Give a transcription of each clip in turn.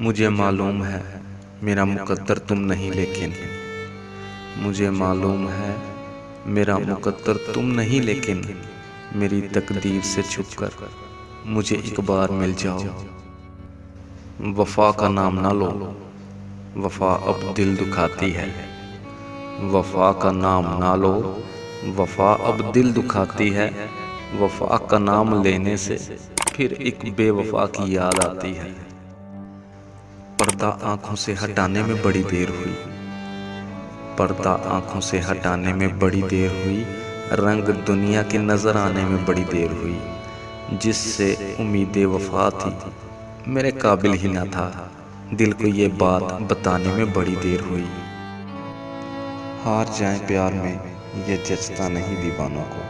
मुझे मालूम है मेरा मुकद्दर तुम नहीं, लेकिन मुझे मालूम है मेरा मुकद्दर तुम नहीं, लेकिन मेरी तकदीर से छुपकर मुझे एक बार मिल जाओ। वफा का नाम ना लो, वफा अब दिल दुखाती है। वफा का नाम ना लो, वफा अब दिल दुखाती है। वफा का नाम लेने से फिर एक बेवफा की याद आती है। पर्दा आंखों से हटाने में बड़ी देर हुई, पर्दा आंखों से हटाने में बड़ी देर हुई। रंग दुनिया के नजर आने में बड़ी देर हुई। जिससे उम्मीदें वफा थी मेरे काबिल ही ना था, दिल को ये बात बताने में बड़ी देर हुई। हार जाएं प्यार में ये जचता नहीं दीवानों को,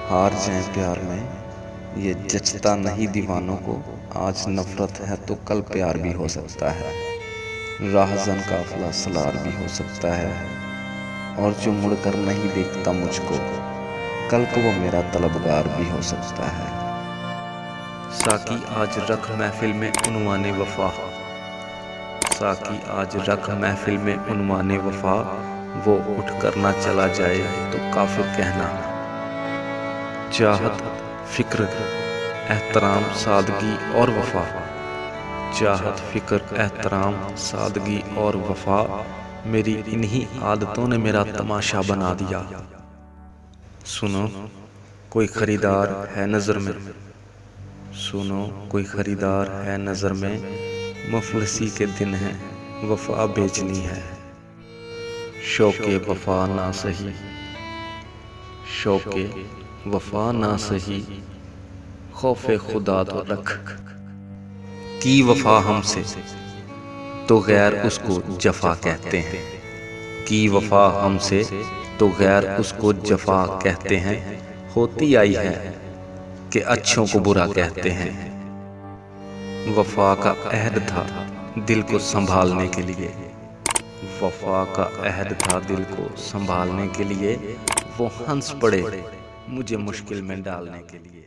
हार जाएं प्यार में ये जचता नहीं दीवानों को। आज नफरत है तो कल प्यार भी हो सकता है, राहज़न काफिला सलार भी हो सकता है। और जो मुड़कर नहीं देखता मुझको, कल को वो मेरा तलबगार भी हो सकता है। साकी आज रख महफिल में उन्वाने वफा, साकी आज रख महफिल में उन्वाने वफा। वो उठ कर ना चला जाए तो काफिर कहना। चाहत फिक्र एहतराम सादगी और वफा, चाहत फिक्र एहतराम सादगी और वफा। मेरी इन्हीं आदतों ने मेरा तमाशा बना दिया। सुनो कोई खरीदार है नज़र में, सुनो कोई खरीदार है नज़र में। मुफलसी के दिन है वफा बेचनी है। शौक़े वफा ना सही, शौक़े वफा ना सही, खौफे खुदा तो रख। की वफा हमसे तो गैर उसको जफा कहते हैं, की वफा हमसे तो गैर उसको जफा कहते हैं। होती आई है कि अच्छों को बुरा कहते हैं। वफा का अहद था दिल को संभालने के लिए, वफा का अहद था दिल को संभालने के लिए। वो हंस पड़े मुझे मुश्किल में डालने के लिए।